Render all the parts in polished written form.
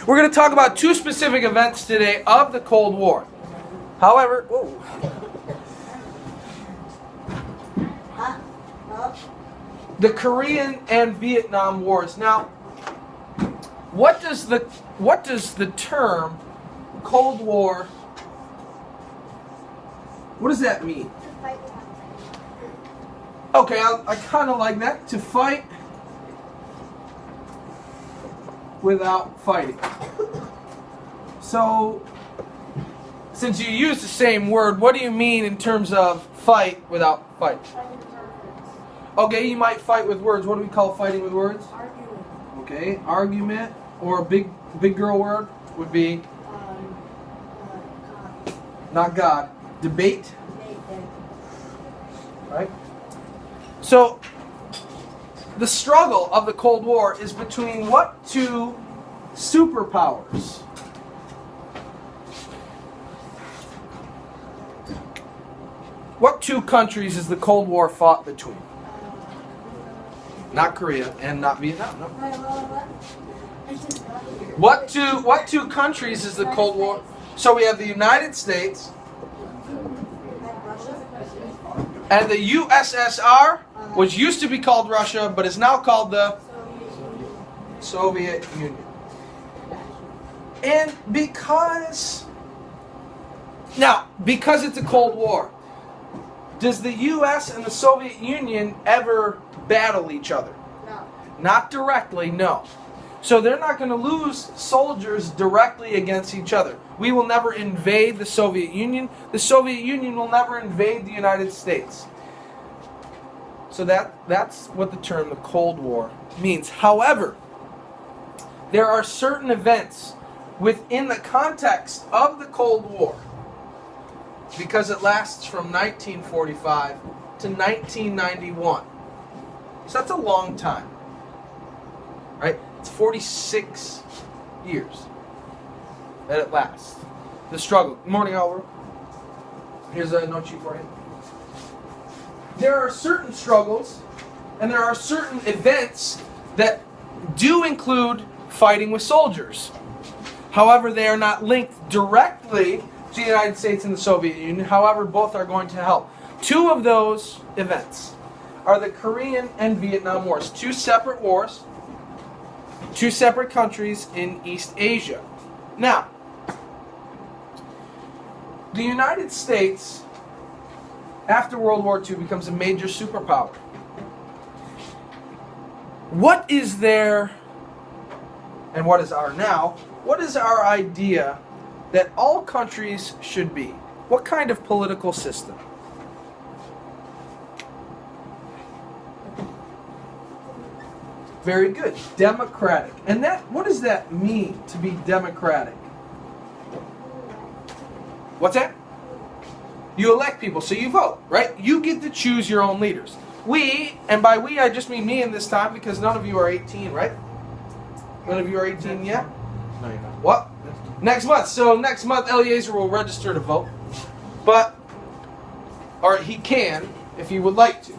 We're going to talk about two specific events today of the Cold War. However, the Korean and Vietnam Wars. Now, what does the term Cold War, what does that mean? Okay, I kind of like that. To fight without fighting. So, since you use the same word, what do you mean in terms of fight without fight? Okay, you might fight with words. What do we call fighting with words? Argument. Okay, argument, or a big girl word would be God. not God. Debate. Debate. Right? So, the struggle of the Cold War is between what two superpowers? What two countries is the Cold War fought between? Not Korea and not Vietnam. No. What two countries is the Cold War? So we have the United States and the USSR, which used to be called Russia, but is now called the Soviet Union. And because it's a Cold War, does the U.S. and the Soviet Union ever battle each other? No. Not directly, no. So they're not going to lose soldiers directly against each other. We will never invade the Soviet Union. The Soviet Union will never invade the United States. So that's what the term the Cold War means. However, there are certain events within the context of the Cold War, because it lasts from 1945 to 1991. So that's a long time. Right? It's 46 years that it lasts. The struggle. Good morning, Oliver. Here's a note sheet for you. There are certain struggles and there are certain events that do include fighting with soldiers. However, they are not linked directly to the United States and the Soviet Union. However, both are going to help. Two of those events are the Korean and Vietnam Wars. Two separate wars, two separate countries in East Asia. Now, the United States, after World War II, becomes a major superpower. What is there, and what is our now, what is our idea that all countries should be? What kind of political system? Very good. Democratic. And what does that mean, to be democratic? What's that? You elect people, so you vote, right? You get to choose your own leaders. We, and by we I just mean me in this time, because none of you are 18, right? None of you are 18 yet? No, you're not. What? Next month. So next month, Eliezer will register to vote. Or he can, if he would like to.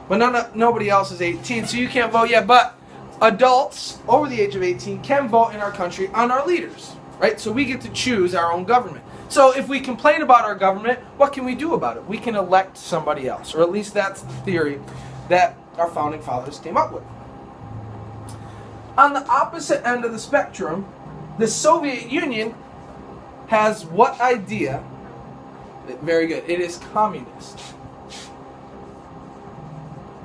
But nobody else is 18, so you can't vote yet. But adults over the age of 18 can vote in our country on our leaders, right? So we get to choose our own government. So if we complain about our government, what can we do about it? We can elect somebody else, or at least that's the theory that our founding fathers came up with. On the opposite end of the spectrum, the Soviet Union has what idea? Very good. It is communist.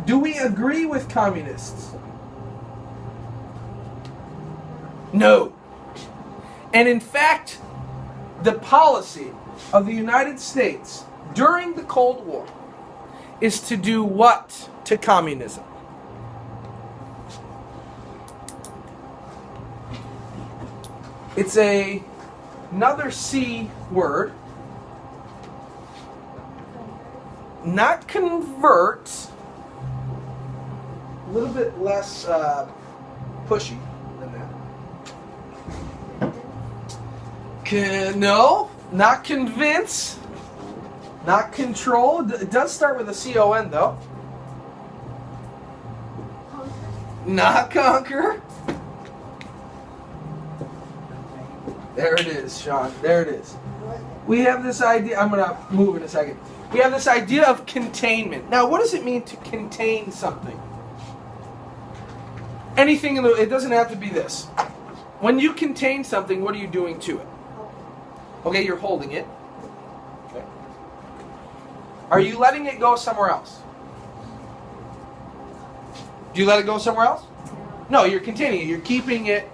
Do we agree with communists? No. And in fact, the policy of the United States during the Cold War is to do what to communism? It's another C word. Not convert. A little bit less pushy than that. No, not convince. Not control. It does start with a C-O-N though. Conquer. Not conquer. There it is, Sean. There it is. We have this idea. I'm going to move in a second. We have this idea of containment. Now, what does it mean to contain something? Anything in the, it doesn't have to be this. When you contain something, what are you doing to it? Okay, you're holding it. Okay. Are you letting it go somewhere else? Do you let it go somewhere else? No, you're containing it. You're keeping it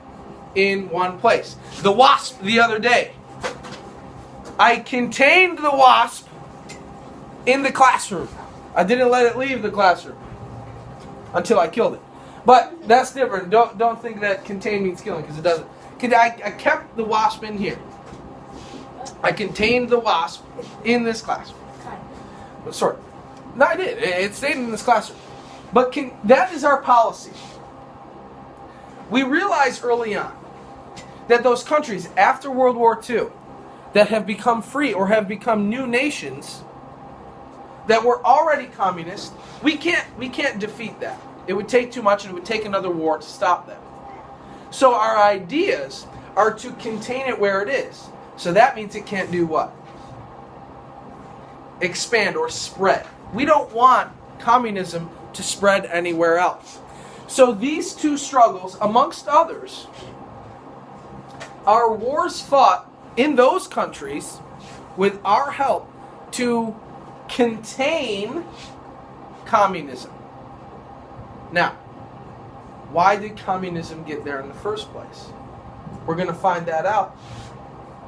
in one place. The wasp the other day. I contained the wasp in the classroom. I didn't let it leave the classroom until I killed it. But that's different. Don't think that contain means killing, because it doesn't. I kept the wasp in here. I contained the wasp in this classroom. Sort of. No, I did. It stayed in this classroom. But that is our policy. We realized early on that those countries after World War II that have become free or have become new nations that were already communist, we can't defeat that. It would take too much, and it would take another war to stop them. So our ideas are to contain it where it is. So that means it can't do what? Expand or spread. We don't want communism to spread anywhere else. So these two struggles, amongst others, are wars fought in those countries with our help to contain communism. Now, why did communism get there in the first place? We're going to find that out.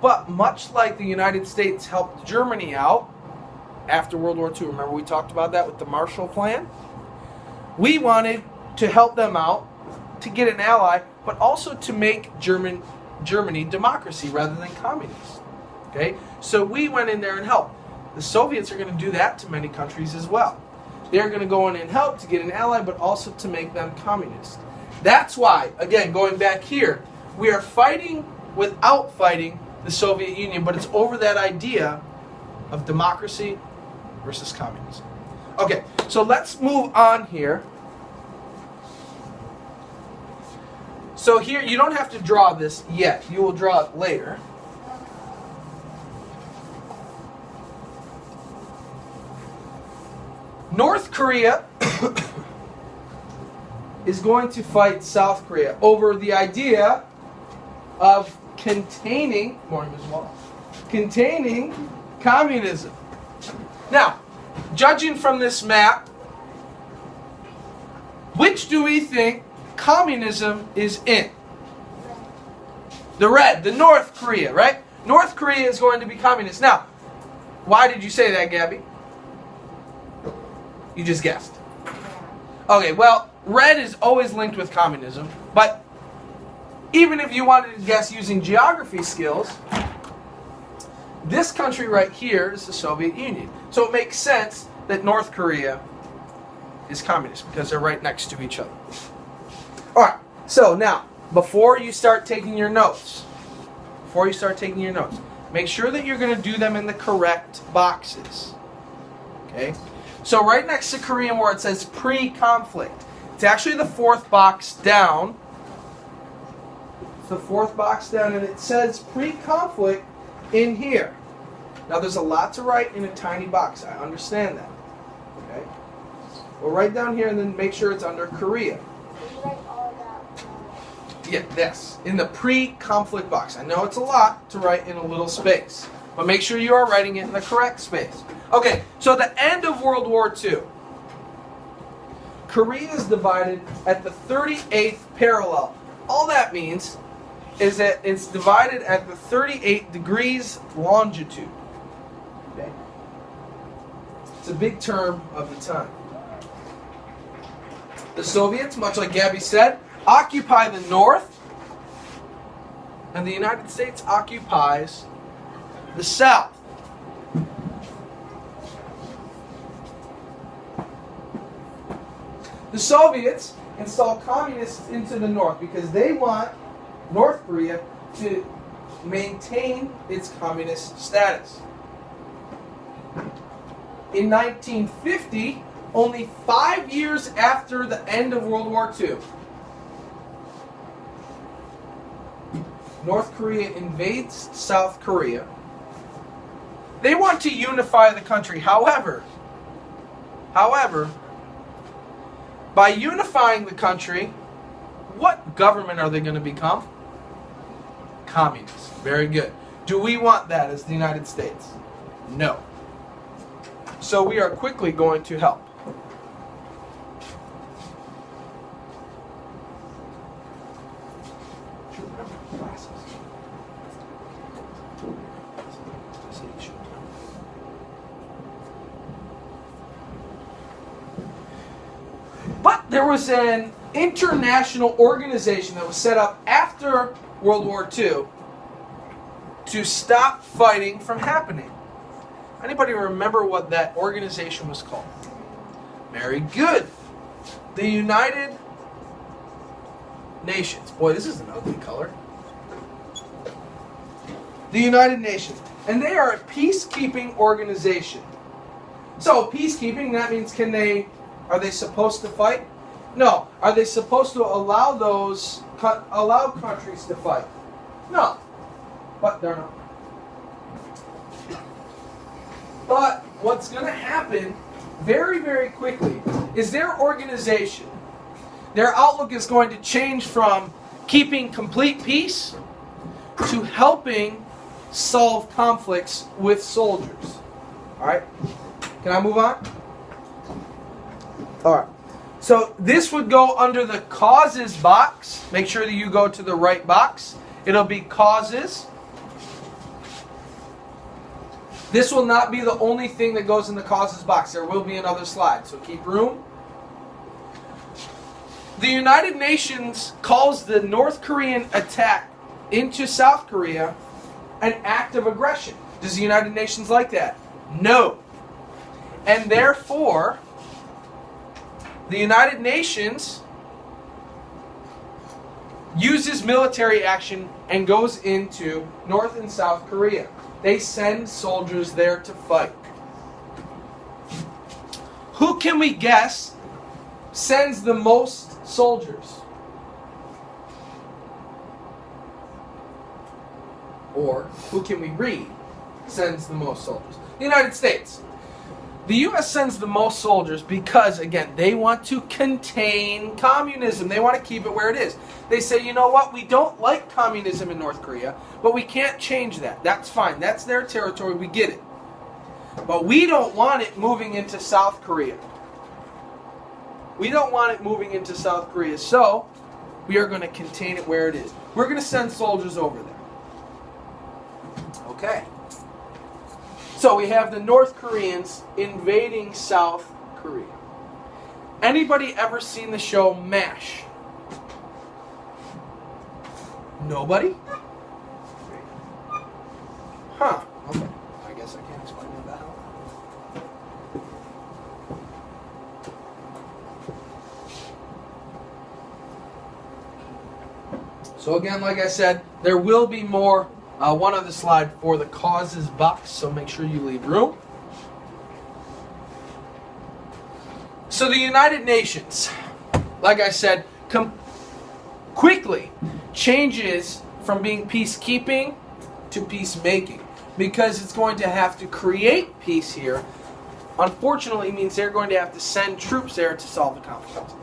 But much like the United States helped Germany out after World War II, remember we talked about that with the Marshall Plan? We wanted to help them out, to get an ally, but also to make Germany democracy rather than communist. Okay? So we went in there and helped. The Soviets are going to do that to many countries as well. They're going to go in and help to get an ally, but also to make them communist. That's why, again, going back here, we are fighting without fighting the Soviet Union, but it's over that idea of democracy versus communism. Okay, so let's move on here. So here, you don't have to draw this yet. You will draw it later. North Korea is going to fight South Korea over the idea of containing communism. Now, judging from this map, which do we think communism is in? The red, the North Korea, right? North Korea is going to be communist. Now, why did you say that, Gabby? You just guessed. Okay, well, red is always linked with communism, but even if you wanted to guess using geography skills, this country right here is the Soviet Union. So it makes sense that North Korea is communist because they're right next to each other. Alright, so now, before you start taking your notes, make sure that you're going to do them in the correct boxes. Okay? So right next to Korean War, it says pre-conflict. It's actually the fourth box down. It's the fourth box down, and it says pre-conflict in here. Now, there's a lot to write in a tiny box. I understand that. Okay? We'll write down here and then make sure it's under Korea. Yeah, this. In the pre-conflict box. I know it's a lot to write in a little space, but make sure you are writing it in the correct space. Okay, so the end of World War II. Korea is divided at the 38th parallel. All that means is that it's divided at the 38 degrees longitude. Okay? It's a big term of the time. The Soviets, much like Gabby said, occupy the north, and the United States occupies the south. The Soviets install communists into the north because they want North Korea to maintain its communist status. In 1950, only 5 years after the end of World War II, North Korea invades South Korea. They want to unify the country. However, by unifying the country, what government are they going to become? Communist. Very good. Do we want that as the United States? No. So we are quickly going to help. But there was an international organization that was set up after World War II to stop fighting from happening. Anybody remember what that organization was called? Very good. The United Nations. Boy, this is an ugly color. The United Nations. And they are a peacekeeping organization. So, peacekeeping, that means are they supposed to fight? No. Are they supposed to allow countries to fight? No. But they're not. But what's going to happen very, very quickly is their organization, their outlook is going to change from keeping complete peace to helping solve conflicts with soldiers. All right? Can I move on? All right. So this would go under the causes box. Make sure that you go to the right box. It'll be causes. This will not be the only thing that goes in the causes box. There will be another slide, so keep room. The United Nations calls the North Korean attack into South Korea an act of aggression. Does the United Nations like that? No. And therefore, the United Nations uses military action and goes into North and South Korea. They send soldiers there to fight. Who can we guess sends the most soldiers? Or who can we read sends the most soldiers? The United States. The U.S. sends the most soldiers because, again, they want to contain communism. They want to keep it where it is. They say, you know what, we don't like communism in North Korea, but we can't change that. That's fine. That's their territory. We get it. But we don't want it moving into South Korea. We don't want it moving into South Korea, so we are going to contain it where it is. We're going to send soldiers over there. Okay. So we have the North Koreans invading South Korea. Anybody ever seen the show MASH? Nobody? Huh. Okay. I guess I can't explain it that way. So again, like I said, there will be more. One other slide for the causes box, so make sure you leave room. So the United Nations, like I said, quickly changes from being peacekeeping to peacemaking because it's going to have to create peace here. Unfortunately, it means they're going to have to send troops there to solve the conflict.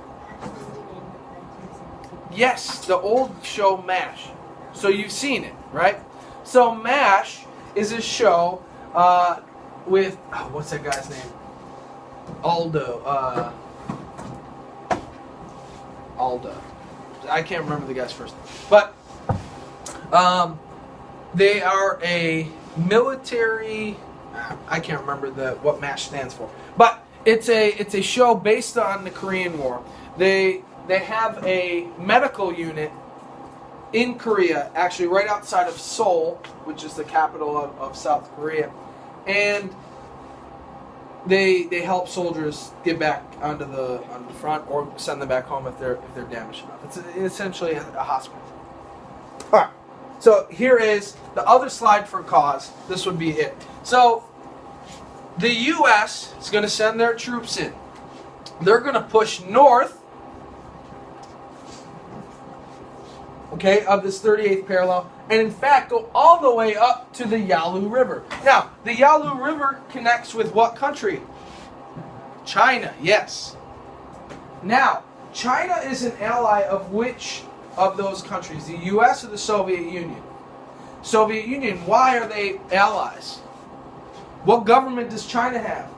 Yes, the old show MASH. So you've seen it, right? So MASH is a show with, what's that guy's name? Aldo. I can't remember the guy's first name. But they are a military, I can't remember what MASH stands for. But it's a show based on the Korean War. They have a medical unit in Korea, actually right outside of Seoul, which is the capital of South Korea, and they help soldiers get back onto the front or send them back home if they're damaged enough. It's essentially a hospital. All right. So here is the other slide for cause. This would be it. So the U.S. is going to send their troops in. They're going to push north. okay, of this 38th parallel, and in fact go all the way up to the Yalu River. Now, the Yalu River connects with what country? China, yes. Now, China is an ally of which of those countries? The U.S. or the Soviet Union? Soviet Union. Why are they allies? What government does China have?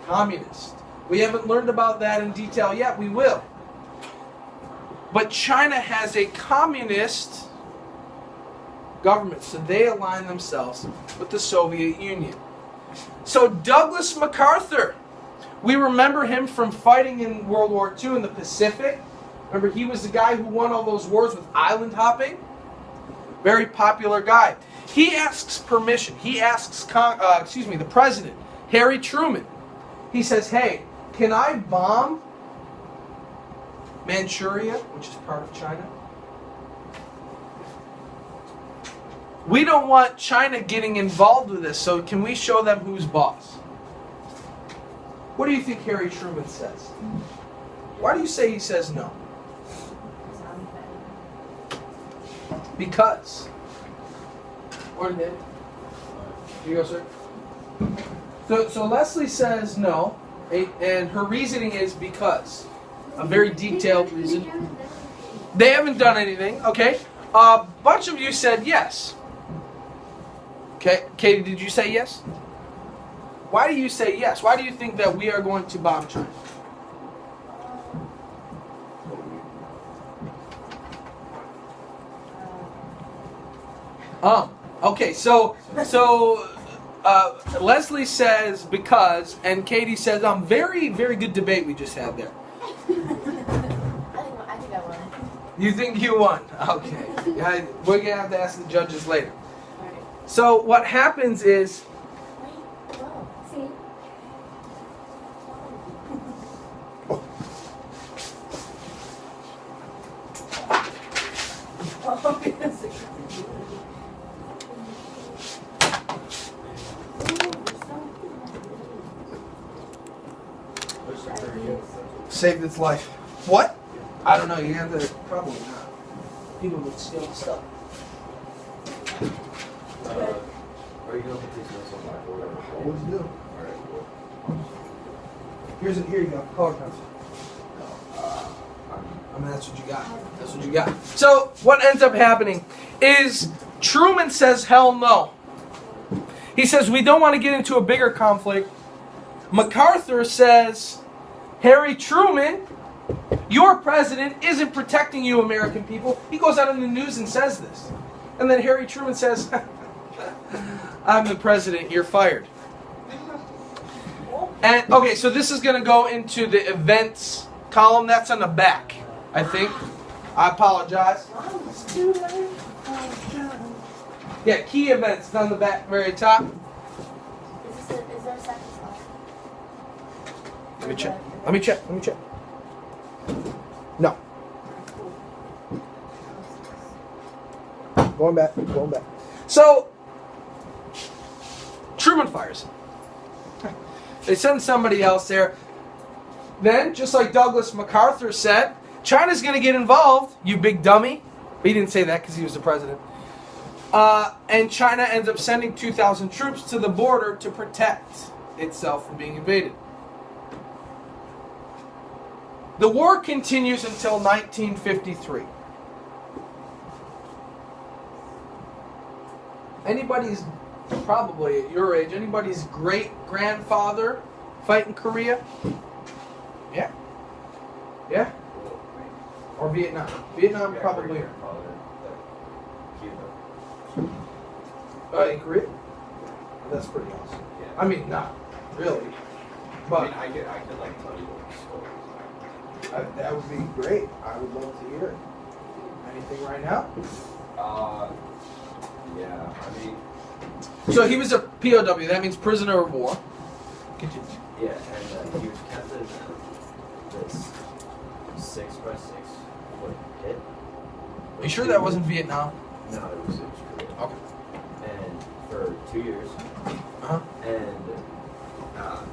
Communist. We haven't learned about that in detail yet. We will. But China has a communist government, so they align themselves with the Soviet Union. So Douglas MacArthur, we remember him from fighting in World War II in the Pacific. Remember, he was the guy who won all those wars with island hopping. Very popular guy. He asks permission. He asks, the president, Harry Truman. He says, hey, can I bomb Manchuria, which is part of China? We don't want China getting involved with this, so can we show them who's boss? What do you think Harry Truman says? Why do you say he says no? Because. Or did? Here you go, sir. So Leslie says no, and her reasoning is because. A very detailed reason. They haven't done anything, okay? A bunch of you said yes. Okay, Katie, did you say yes? Why do you say yes? Why do you think that we are going to bomb China? Okay, so Leslie says because, and Katie says, very, very good debate we just had there. I think I won. You think you won? Okay. Yeah, we're going to have to ask the judges later. Right. So what happens is, Wait, whoa, see? saved its life. What? I don't know. You have to probably not. People with skilled stuff. Are you going to put these notes on blackboard? Always do. Alright, cool. Here you go. Color pencil. I mean, that's what you got. That's what you got. So what ends up happening is Truman says hell no. He says we don't want to get into a bigger conflict. MacArthur says, Harry Truman, your president isn't protecting you, American people. He goes out in the news and says this. And then Harry Truman says, I'm the president, you're fired. And okay, so this is going to go into the events column. That's on the back, I think. I apologize. Yeah, key events on the back, very top. Is there a second slide? Let me check. Let me check. Let me check. No. Going back. Going back. So, Truman fires him. They send somebody else there. Then, just like Douglas MacArthur said, China's going to get involved, you big dummy. But he didn't say that because he was the president. And China ends up sending 2,000 troops to the border to protect itself from being invaded. The war continues until 1953. Anybody's, probably at your age, anybody's great-grandfather fight in Korea? Yeah? Yeah? Or Vietnam? Vietnam probably. In Korea? That's pretty awesome. Yeah. I mean, not really. But I could like tell you stories. that would be great. I would love to hear it. Anything right now? Yeah, I mean. So he was a POW. That means prisoner of war. Continue. Yeah, and he was kept in this 6x6 foot pit. Are you sure that wasn't Vietnam? No, it was Korea. Okay. And for 2 years. Uh-huh. And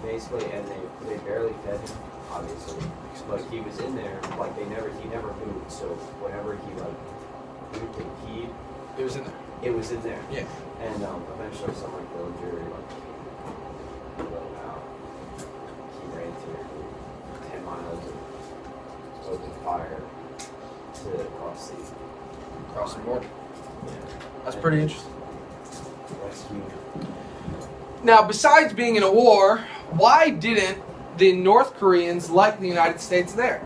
basically, and they barely fed him. obviously. But he was in there, like he never moved. So whenever he like moved and peed, It was in there. it was in there. Yeah. And eventually some like villager like let him out. He ran through 10 miles of open fire to cross the Border. yeah. That's And pretty interesting. Rescue. Now, besides being in a war, why didn't the North Koreans like the United States there?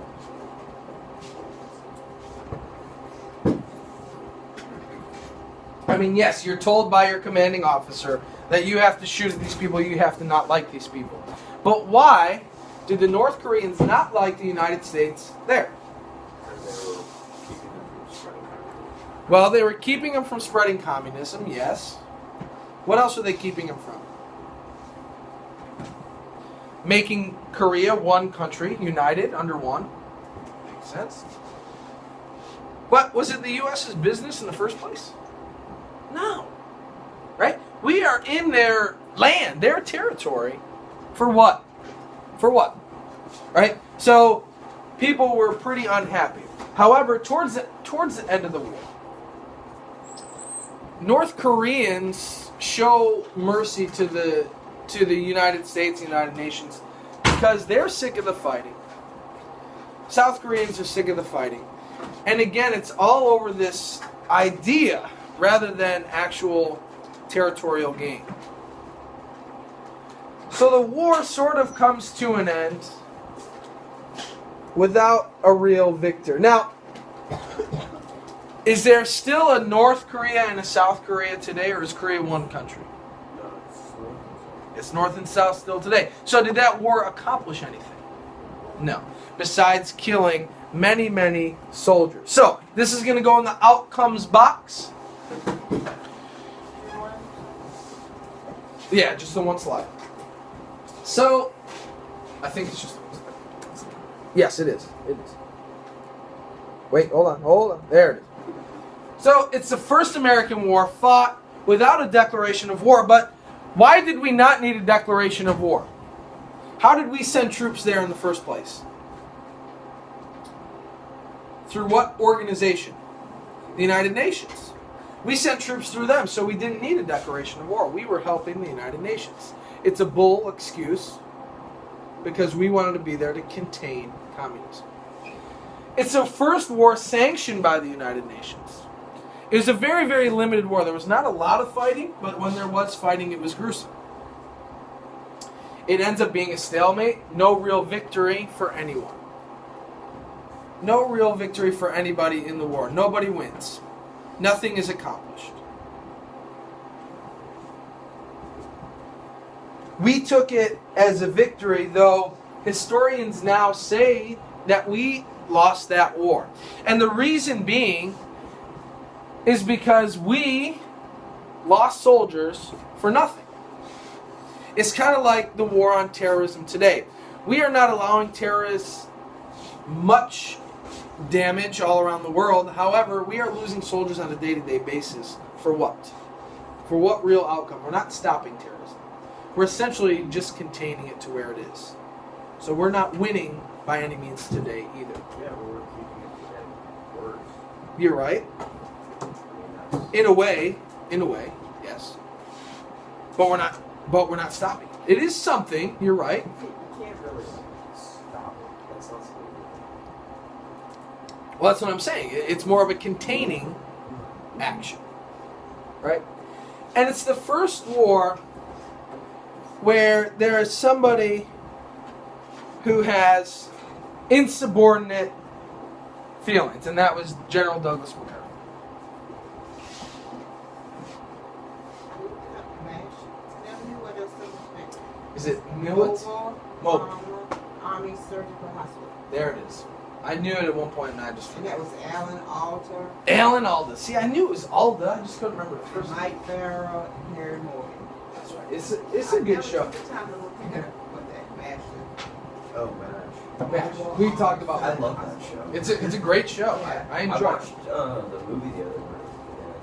I mean, yes, you're told by your commanding officer that you have to shoot at these people, you have to not like these people. But why did the North Koreans not like the United States there? Because they Well, they were keeping them from spreading communism. were keeping them from spreading communism, yes. What else were they keeping them from? Making Korea one country, united under one. Makes sense. What, was it the U.S.'s business in the first place? No. Right? We are in their land, their territory. For what? For what? Right? So, people were pretty unhappy. However, towards the end of the war, North Koreans show mercy to the United States, United Nations, because they're sick of the fighting. South Koreans are sick of the fighting. And again, it's all over this idea rather than actual territorial gain. So the war sort of comes to an end without a real victor. Now, is there still a North Korea and a South Korea today, or is Korea one country? No, It's North and South still today. So did that war accomplish anything? No. Besides killing many, many soldiers. So, this is going to go in the outcomes box. Yeah, just the one slide. So, I think it's just the one slide. Yes, it is. It is. Wait, hold on. There it is. So, it's the first American war fought without a declaration of war, but why did we not need a declaration of war? How did we send troops there in the first place? Through what organization? The United Nations. We sent troops through them, so we didn't need a declaration of war. We were helping the United Nations. It's a bull excuse because we wanted to be there to contain communism. It's the first war sanctioned by the United Nations. It was a very, very limited war. There was not a lot of fighting, but when there was fighting, it was gruesome. It ends up being a stalemate. No real victory for anyone. No real victory for anybody in the war. Nobody wins. Nothing is accomplished. We took it as a victory, though historians now say that we lost that war. And the reason being is because we lost soldiers for nothing. It's kind of like the war on terrorism today. We are not allowing terrorists much damage all around the world. However, we are losing soldiers on a day-to-day basis. For what? For what real outcome? We're not stopping terrorism. We're essentially just containing it to where it is. So we're not winning by any means today either. Yeah, we were keeping it from worse. You're right. I mean, that's, In a way, yes. But we're not stopping it. It is something, you're right. you can't really stop it. That's not something. Well, that's what I'm saying. It's more of a containing action. Right? And it's the first war where there is somebody who has insubordinate feelings, and that was General Douglas MacArthur. Is it Millet? Mobile. Army Surgical Hospital. There it is. I knew it at one point, and I just And that forgot. was Alan Alter, Alan Alda. See, I knew it was Alda. I just couldn't remember the first name. Mike Farrell, and Harry Morgan. That's right. It's a good show. Time to look at what that match Oh, man. Match. We talked about I that. love that show. It's a great show. I enjoy it. watched the movie the other night.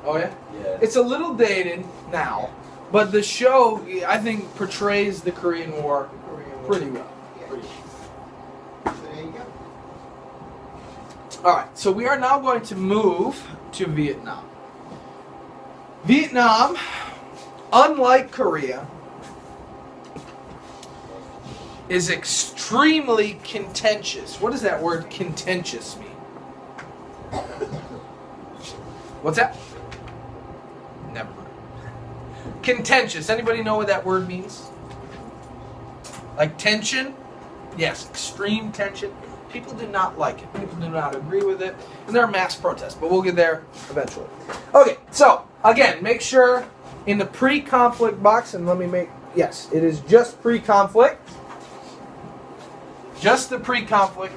Oh yeah. Yeah. It's a little dated now, but the show I think portrays the Korean War Korean War. pretty well. Yeah. Pretty well. All right, so we are now going to move to Vietnam. Vietnam, unlike Korea, is extremely contentious. What does that word contentious mean? What's that? Never mind. Contentious. Anybody know what that word means? Like tension? Yes, extreme tension. People do not like it. People do not agree with it. And there are mass protests, but we'll get there eventually. Okay, so again, make sure in the pre-conflict box, and let me make, yes, it is just pre-conflict. Just the pre-conflict.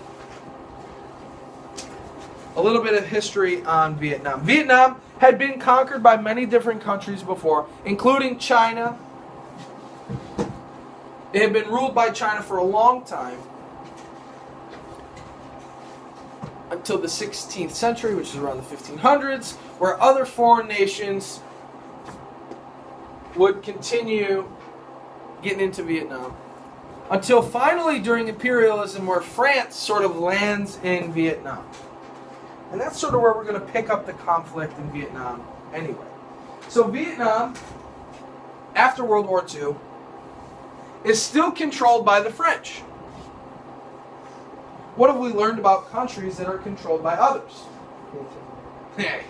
A little bit of history on Vietnam. Vietnam had been conquered by many different countries before, including China. It had been ruled by China for a long time, until the 16th century, which is around the 1500s, where other foreign nations would continue getting into Vietnam. Until finally, during imperialism, where France sort of lands in Vietnam. And that's sort of where we're going to pick up the conflict in Vietnam anyway. So Vietnam, after World War II, is still controlled by the French. What have we learned about countries that are controlled by others? It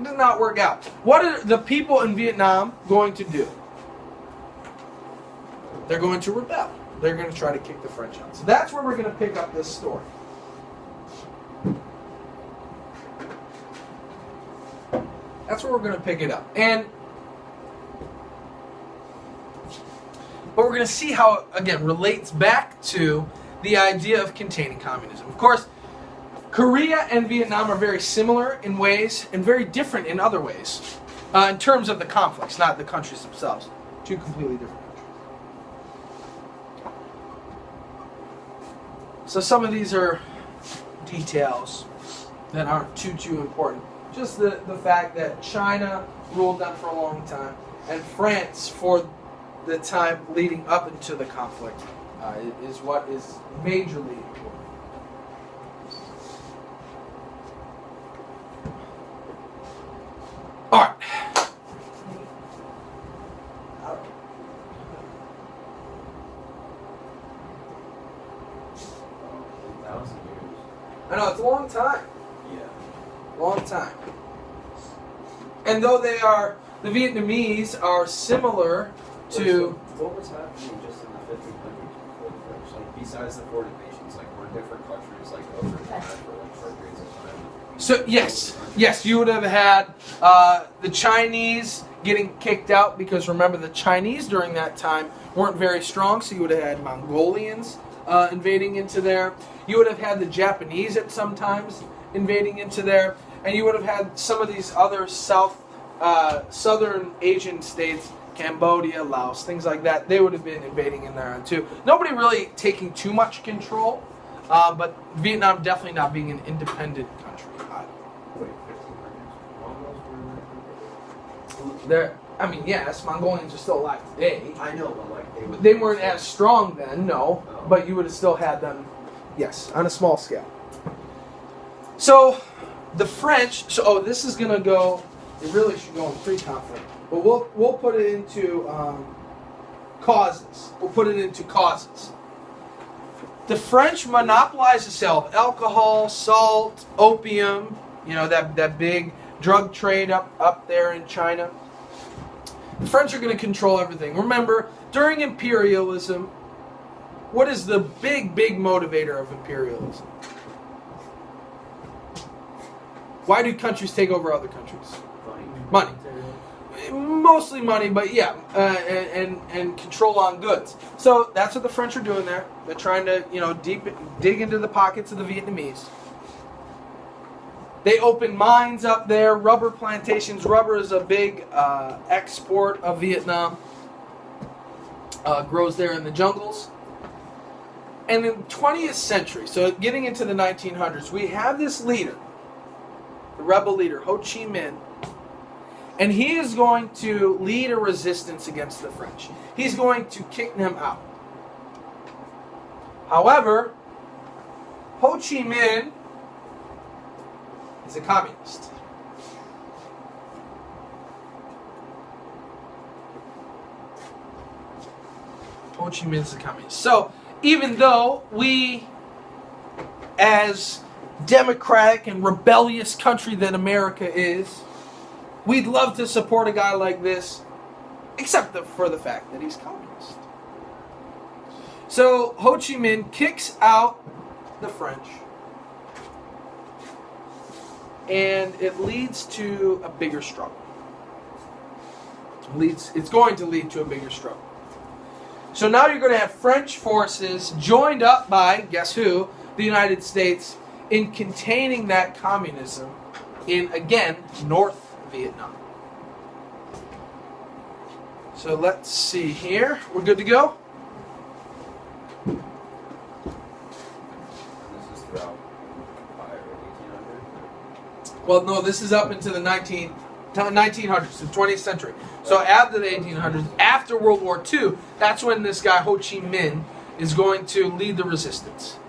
does not work out. What are the people in Vietnam going to do? They're going to rebel. They're going to try to kick the French out. So that's where we're going to pick up this story. That's where we're going to pick it up. But we're going to see how it, again, relates back to the idea of containing communism. Of course, Korea and Vietnam are very similar in ways and very different in other ways. In terms of the conflicts, not the countries themselves. Two completely different countries. So some of these are details that aren't too important. Just the fact that China ruled them for a long time, and France for the time leading up into the conflict is what is majorly important. All right. I know, it's a long time. Yeah. Long time. And though they are, the Vietnamese are similar to... What was happening just in the 1500s before the French? Like, besides the foreign nations, like, were different countries, like, over time for, like, short periods of time? So, yes, you would have had the Chinese getting kicked out, because remember, the Chinese during that time weren't very strong, so you would have had Mongolians invading into there. You would have had the Japanese at some times invading into there, and you would have had some of these other southern Asian states, Cambodia, Laos, things like that. They would have been invading in there too. Nobody really taking too much control, but Vietnam definitely not being an independent country either. Wait, 1500s? Mongols were There, I mean, yes, Mongolians are still alive today. I know, but, like, They weren't as strong then, no, but you would have still had them, yes, on a small scale. So, the French, this is going to go, it really should go in pre-conflict, but we'll put it into causes. We'll put it into causes. The French monopolized the sale of alcohol, salt, opium, you know, that big drug trade up there in China. The French are going to control everything. Remember, during imperialism, what is the big motivator of imperialism? Why do countries take over other countries? Money. Mostly money, but yeah, and control on goods. So that's what the French are doing there. They're trying to, dig into the pockets of the Vietnamese. They open mines up there, rubber plantations. Rubber is a big export of Vietnam. Grows there in the jungles. And in the 20th century, so getting into the 1900s, we have this leader, the rebel leader, Ho Chi Minh, and he is going to lead a resistance against the French. He's going to kick them out. However, Ho Chi Minh is a communist. Ho Chi Minh is a communist. So, even though we, as democratic and rebellious country that America is, we'd love to support a guy like this, except for the fact that he's communist. So, Ho Chi Minh kicks out the French, and it leads to a bigger struggle. It's going to lead to a bigger struggle. So now you're going to have French forces joined up by, guess who? The United States, in containing that communism in, again, North Vietnam. So let's see here. We're good to go? This is throughout 1800. Well, no, this is up into the 1900s, the 20th century. So after the 1800s, after World War II, that's when this guy Ho Chi Minh is going to lead the resistance.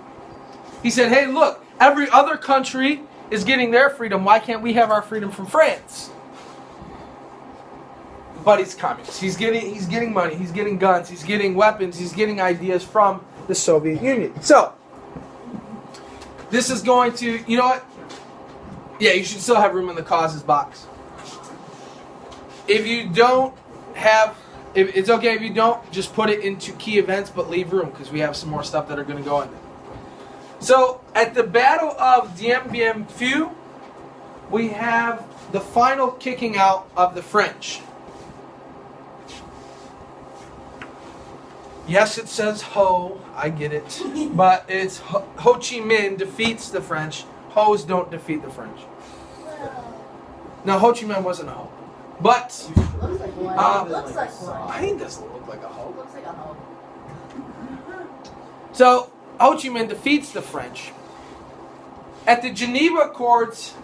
He said, hey, look, every other country is getting their freedom. Why can't we have our freedom from France? But he's communist. He's getting money. He's getting guns. He's getting weapons. He's getting ideas from the Soviet Union. So this is going to, you know what? Yeah, you should still have room in the causes box. If you don't have, if it's okay if you don't, just put it into key events, but leave room because we have some more stuff that are going to go in there. So at the Battle of Dien Bien Phu, we have the final kicking out of the French. Yes, it says Ho, I get it, but it's Ho Chi Minh defeats the French. Ho's don't defeat the French. No, Ho Chi Minh wasn't a Ho. But Looks like one. Looks like one. he doesn't look like a Ho. Looks like a hoe. So Ho Chi Minh defeats the French. At the Geneva Accords,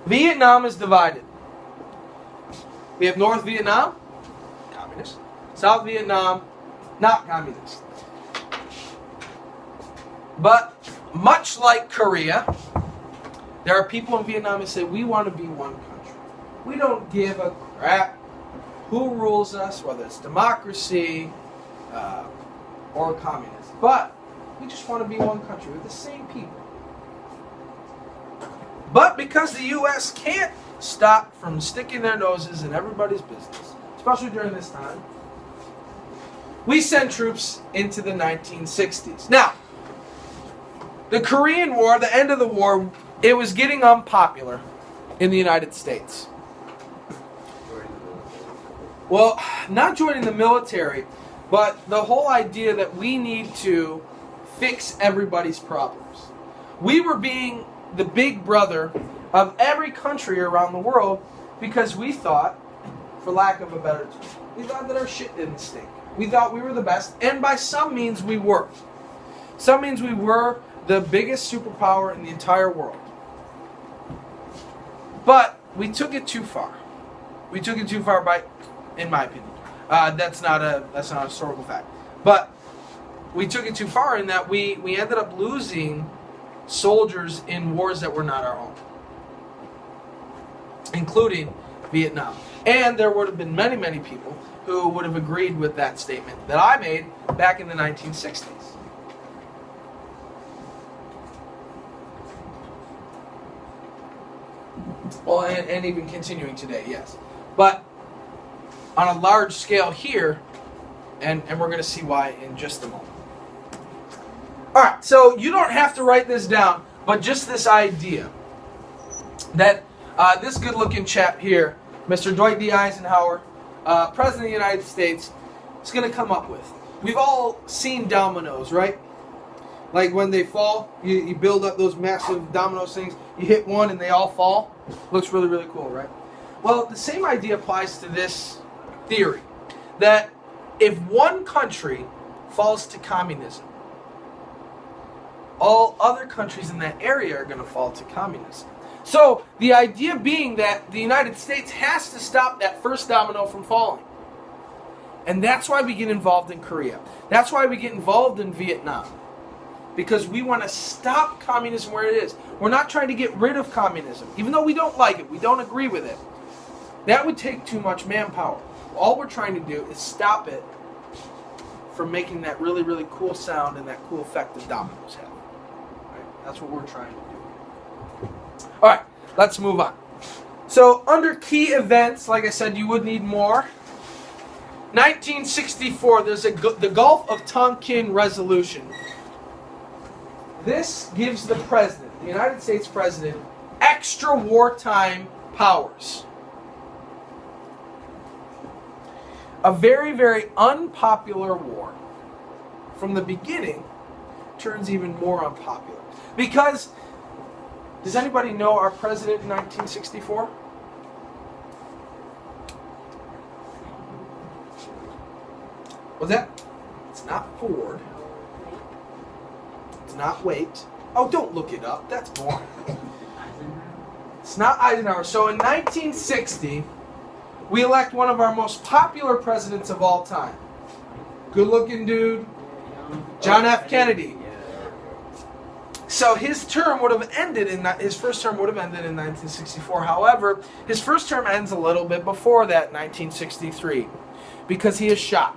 Vietnam is divided. We have North Vietnam, communist. South Vietnam, not communist. But much like Korea, there are people in Vietnam who say we want to be one country. We don't give a crap who rules us, whether it's democracy or communism. But we just want to be one country with the same people. But because the U.S. can't stop from sticking their noses in everybody's business, especially during this time, we send troops into the 1960s. Now, the Korean War, the end of the war, it was getting unpopular in the United States. Well, not joining the military, but the whole idea that we need to fix everybody's problems. We were being the big brother of every country around the world because we thought, for lack of a better term, we thought that our shit didn't stink. We thought we were the best, and by some means we were. Some means we were the biggest superpower in the entire world. But we took it too far. We took it too far in my opinion. That's not a historical fact. But we took it too far in that we ended up losing soldiers in wars that were not our own, including Vietnam. And there would have been many, many people who would have agreed with that statement that I made back in the 1960s. Well, and even continuing today, yes. But on a large scale here, and we're going to see why in just a moment. Alright, so you don't have to write this down, but just this idea that this good-looking chap here, Mr. Dwight D. Eisenhower, President of the United States, is going to come up with. We've all seen dominoes, right? Like when they fall, you build up those massive dominoes things, you hit one and they all fall. Looks really, really cool, right? Well, the same idea applies to this theory, that if one country falls to communism, all other countries in that area are going to fall to communism. So the idea being that the United States has to stop that first domino from falling. And that's why we get involved in Korea. That's why we get involved in Vietnam. because we want to stop communism where it is. We're not trying to get rid of communism, even though we don't like it, we don't agree with it. That would take too much manpower. All we're trying to do is stop it from making that really, really cool sound and that cool effect that dominoes have. Right? That's what we're trying to do. All right, let's move on. So under key events, like I said, you would need more. 1964, there's the Gulf of Tonkin Resolution. This gives the president, the United States president, extra wartime powers. A very, very unpopular war from the beginning turns even more unpopular. Because, does anybody know our president in 1964? What's that? It's not Ford. It's not Waite. Oh, don't look it up. That's boring. It's not Eisenhower. So in 1960, we elect one of our most popular presidents of all time. Good-looking dude, John F. Kennedy. So his term would have ended his first term would have ended in 1964. However, his first term ends a little bit before that, 1963, because he is shot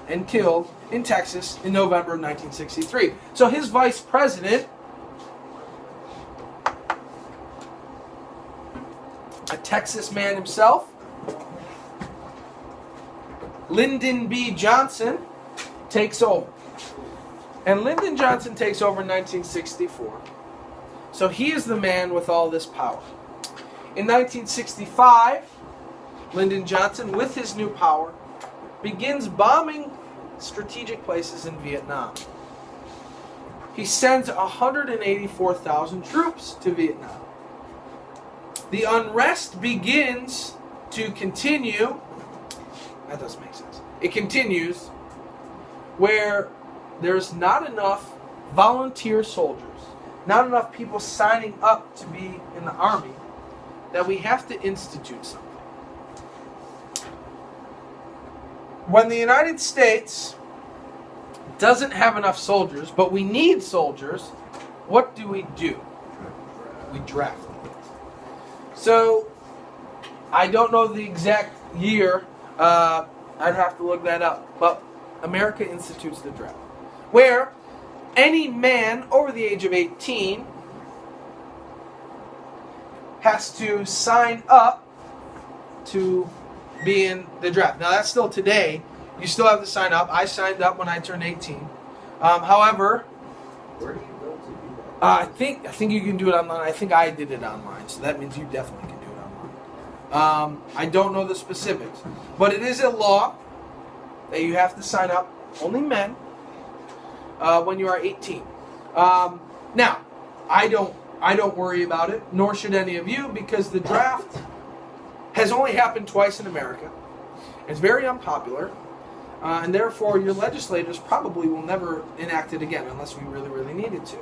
and killed in Texas in November of 1963. So his vice president, a Texas man himself, Lyndon B. Johnson, takes over. And Lyndon Johnson takes over in 1964. So he is the man with all this power. In 1965, Lyndon Johnson, with his new power, begins bombing strategic places in Vietnam. He sends 184,000 troops to Vietnam. The unrest begins to continue. That doesn't make sense. It continues where there's not enough volunteer soldiers, not enough people signing up to be in the army, that we have to institute something. When the United States doesn't have enough soldiers, but we need soldiers, what do? We draft them. So, I don't know the exact year. I'd have to look that up. But America institutes the draft, where any man over the age of 18 has to sign up to be in the draft. Now, that's still today. You still have to sign up. I signed up when I turned 18. However, Where do you go to do that? I think you can do it online. I think I did it online, so that means you definitely can do it online. I don't know the specifics, but it is a law that you have to sign up, only men, when you are 18. Now, I don't worry about it, nor should any of you, because the draft has only happened twice in America. It's very unpopular, and therefore your legislators probably will never enact it again unless we really, really needed to.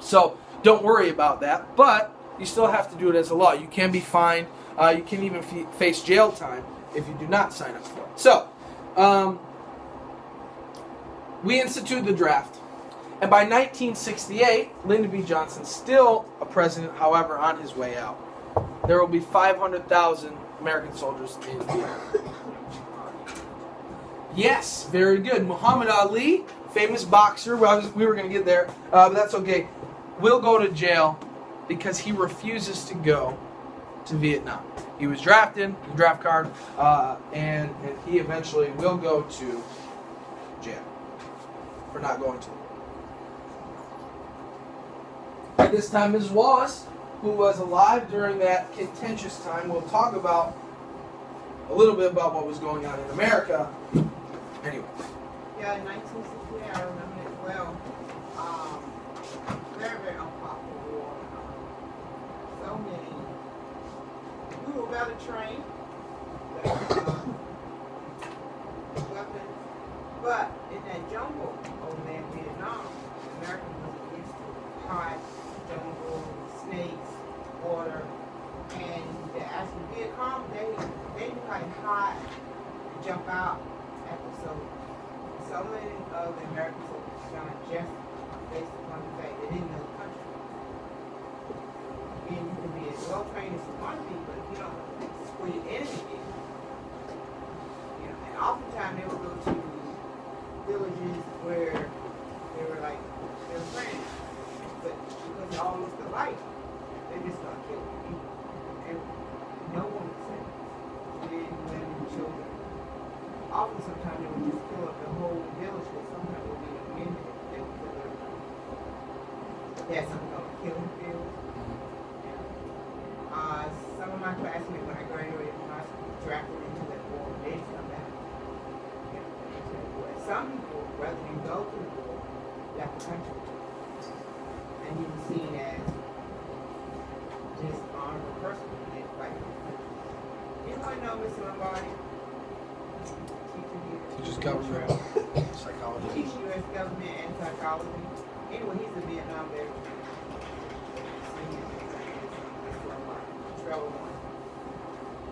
So don't worry about that, but you still have to do it as a law. You can be fined. You can even face jail time if you do not sign up for it. So we institute the draft, and by 1968, Lyndon B. Johnson, still a president, however, on his way out. There will be 500,000 American soldiers in Vietnam. Yes, very good. Muhammad Ali, famous boxer. We were going to get there, but that's okay. Will go to jail because he refuses to go to Vietnam. He was drafted, the draft card, and he eventually will go to jail for not going to. At this time, Ms. Wallace, who was alive during that contentious time, will talk about a little bit about what was going on in America. Anyway. Yeah, in 1968, I remember it well. Very, very unpopular war. So many. We were better trained. Weapons. But in that jungle over there in Vietnam, Americans were used to hot jungle, snakes, water, and actually Vietnam, they knew how to hide and jump out at the soldiers. So many of the American soldiers, John Jeffrey, based upon the fact they didn't know the country. And you can be as well trained as you want to be, but if you don't know where your enemy is, you know, and oftentimes they will go to villages where they were like their friends, but because they all looked alike, they just start killing people. And no one was safe. Men, women, children. Often sometimes they would just kill up the whole village, but sometimes it would be the men that they would kill everybody. They had something called killing fields. Some of my classmates, when I graduated from high school, drafted into that war, they didn't come back. Some people, rather than go to the war, left the country. And he was seen as dishonorable person who didn't fight for the country. Anyone know Mr. Lombardi? Teaches government psychology. Teach U.S. government and psychology. Anyway, he's a Vietnam veteran.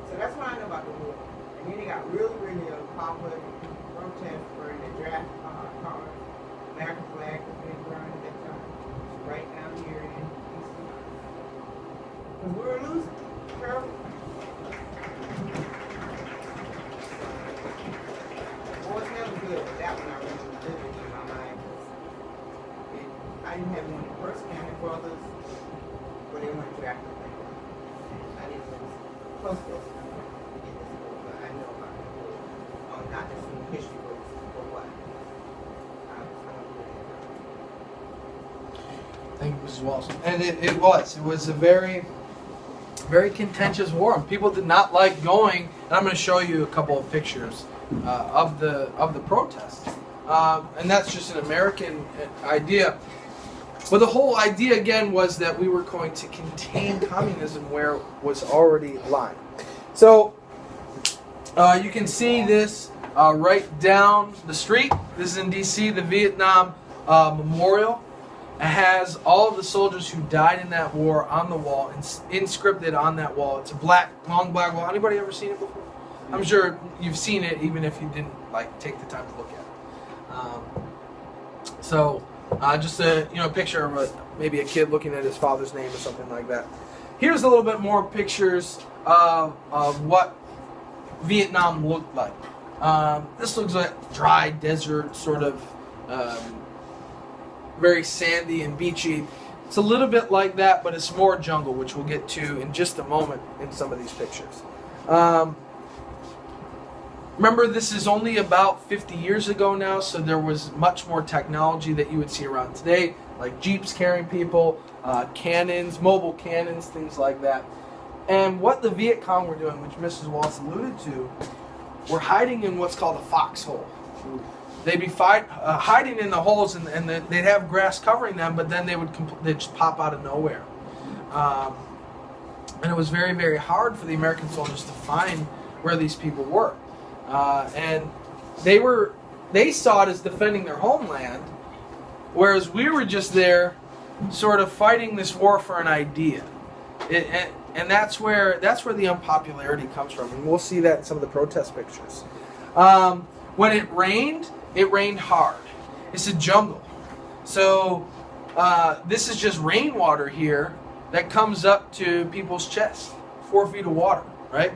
So that's what I know about the war. And then it got really, really popular. Protests for the draft cars. American flag was being burned at that time. Right down here in East Carolina. Because we were losing. Terrible. Boys never good, but that one I remember vividly in my mind. I didn't have any first family brothers, but they weren't drafted like that. I didn't know close to us in this book, but I know about the war. Not just in history books, but what? Thank you, Mrs. Walsh. And it was a very, very contentious war. And people did not like going. And I'm going to show you a couple of pictures of the protest. And that's just an American idea. But the whole idea again was that we were going to contain communism where it was already lying. So you can see this right down the street. This is in D.C., the Vietnam Memorial. It has all of the soldiers who died in that war on the wall, inscripted on that wall. It's a long black wall. Anybody ever seen it before? I'm sure you've seen it, even if you didn't take the time to look at it. Just a picture of maybe a kid looking at his father's name or something like that. Here's a little bit more pictures of what Vietnam looked like. This looks like dry desert, sort of very sandy and beachy. It's a little bit like that, but it's more jungle, which we'll get to in just a moment in some of these pictures. Remember, this is only about 50 years ago now, so there was much more technology that you would see around today, like jeeps carrying people, cannons, mobile cannons, things like that. And what the Viet Cong were doing, which Mrs. Waltz alluded to, were hiding in what's called a foxhole. They'd be hiding in the holes, and they'd have grass covering them, but then they'd just pop out of nowhere. And it was very, very hard for the American soldiers to find where these people were. And they saw it as defending their homeland, whereas we were just there sort of fighting this war for an idea. And that's where the unpopularity comes from. And we'll see that in some of the protest pictures. When it rained hard. It's a jungle. So this is just rainwater here that comes up to people's chests. 4 feet of water, right?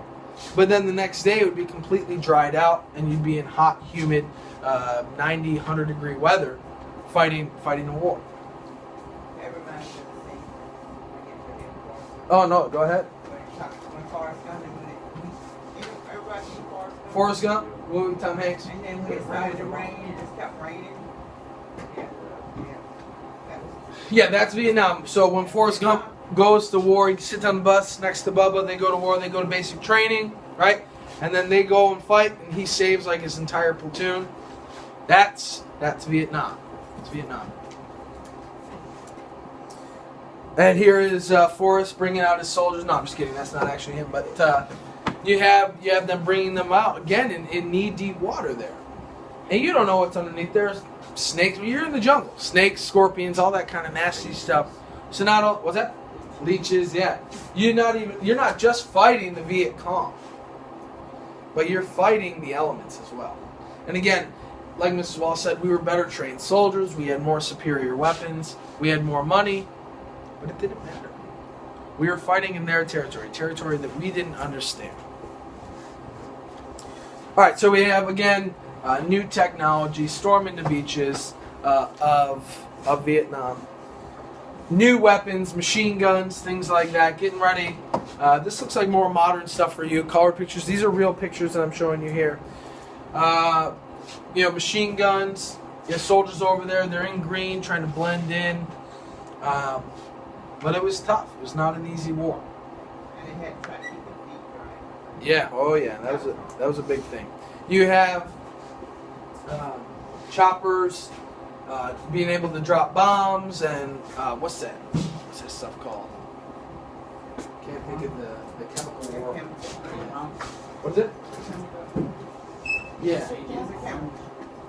But then the next day it would be completely dried out, and you'd be in hot, humid, 90, 100 degree weather fighting a war. That reminds me of the thing. Oh, no, go ahead. When Forrest Gump, everybody seen Forrest Gump? Forrest Gump, movie, Tom Hanks. And then when it started to rain, it just kept raining. Yeah, that's Vietnam. So when Forrest Gump goes to war, he sits on the bus next to Bubba, they go to war, they go to basic training, right? And then they go and fight, and he saves like his entire platoon. That's Vietnam. It's Vietnam. And here is Forrest bringing out his soldiers. No, I'm just kidding. That's not actually him. But you have them bringing them out again in knee-deep water there, and you don't know what's underneath. There's snakes. You're in the jungle. Snakes, scorpions, all that kind of nasty stuff. So not all. What's that? Leeches. Yeah. You're not just fighting the Viet Cong, but you're fighting the elements as well. And again, like Mrs. Wall said, we were better trained soldiers. We had more superior weapons. We had more money. But it didn't matter. We were fighting in their territory that we didn't understand. All right, so we have, again, new technology, storming the beaches of Vietnam. New weapons, machine guns, things like that, getting ready. This looks like more modern stuff for you. Color pictures. These are real pictures that I'm showing you here. Machine guns. You have soldiers over there. They're in green, trying to blend in. But it was tough. It was not an easy war. And it had to try to keep the feet dry. Yeah. Oh, yeah. That was a big thing. You have choppers, being able to drop bombs, and what's that? What's that stuff called? Can't think of the chemical war. What's it? Yeah. It's a chemical.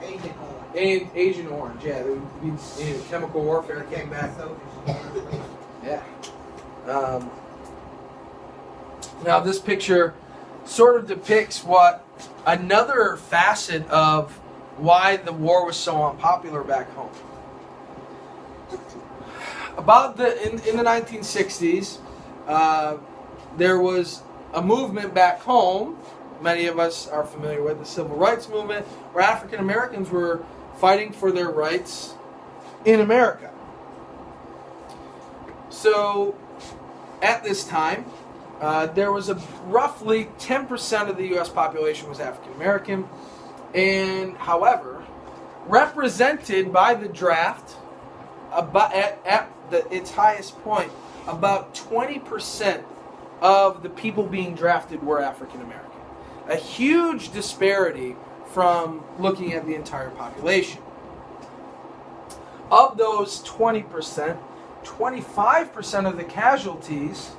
Agent Orange. Agent Orange. Yeah, there would be chemical warfare that came back. Yeah. Now this picture sort of depicts what another facet of why the war was so unpopular back home. About in the 1960s, there was a movement back home. Many of us are familiar with the Civil Rights Movement, where African Americans were fighting for their rights in America. So, at this time, there was roughly 10% of the U.S. population was African American, and however, represented by the draft, at its highest point, about 20% of the people being drafted were African American. A huge disparity from looking at the entire population. Of those 20%, 25% of the casualties,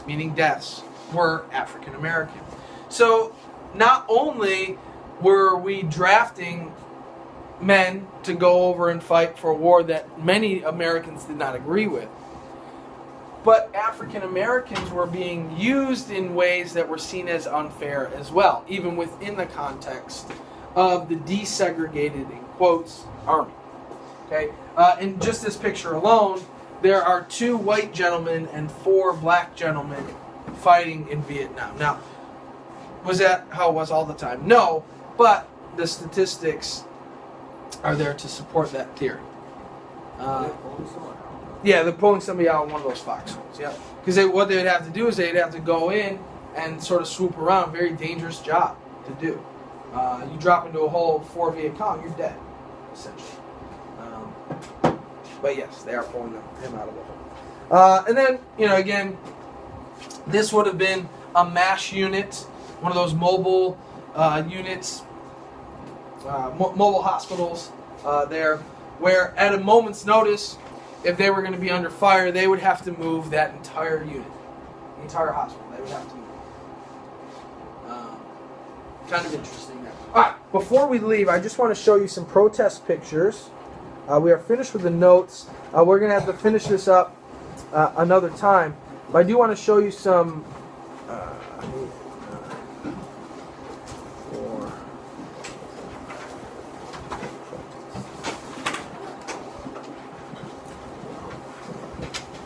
meaning deaths, were African American. So not only were we drafting men to go over and fight for a war that many Americans did not agree with, but African Americans were being used in ways that were seen as unfair as well, even within the context of the desegregated, in quotes, army. Okay, in just this picture alone, there are 2 white gentlemen and 4 black gentlemen fighting in Vietnam. Now, was that how it was all the time? No, but the statistics are there to support that theory. Yeah, they're pulling somebody out of one of those foxholes. Yeah, because what they would have to do is they'd have to go in and sort of swoop around. Very dangerous job to do. You drop into a hole for Viet Cong, you're dead, essentially. But yes, they are pulling him out of the hole. And then, again, this would have been a MASH unit, one of those mobile units, mobile hospitals there, where at a moment's notice, if they were going to be under fire, they would have to move that entire unit, the entire hospital. They would have to move. Kind of interesting there. All right, before we leave, I just want to show you some protest pictures. We are finished with the notes. We're going to have to finish this up another time. But I do want to show you some...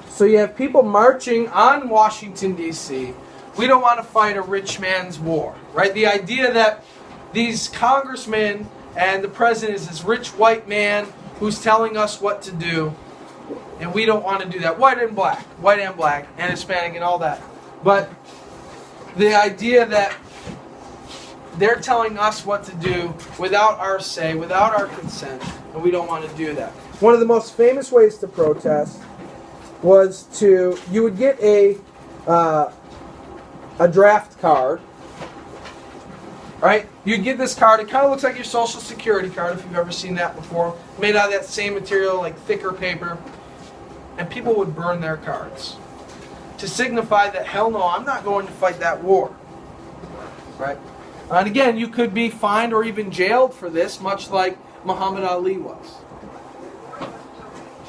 So you have people marching on Washington, D.C. We don't want to fight a rich man's war, right? The idea that these congressmen and the president is this rich white man who's telling us what to do, and we don't want to do that. White and black, and Hispanic and all that. But the idea that they're telling us what to do without our say, without our consent, and we don't want to do that. One of the most famous ways to protest was you would get a draft card, right? You'd get this card. It kind of looks like your Social Security card, if you've ever seen that before. Made out of that same material, like thicker paper. And people would burn their cards to signify that, hell no, I'm not going to fight that war, right? And again, you could be fined or even jailed for this, much like Muhammad Ali was.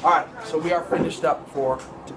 All right, so we are finished up for today.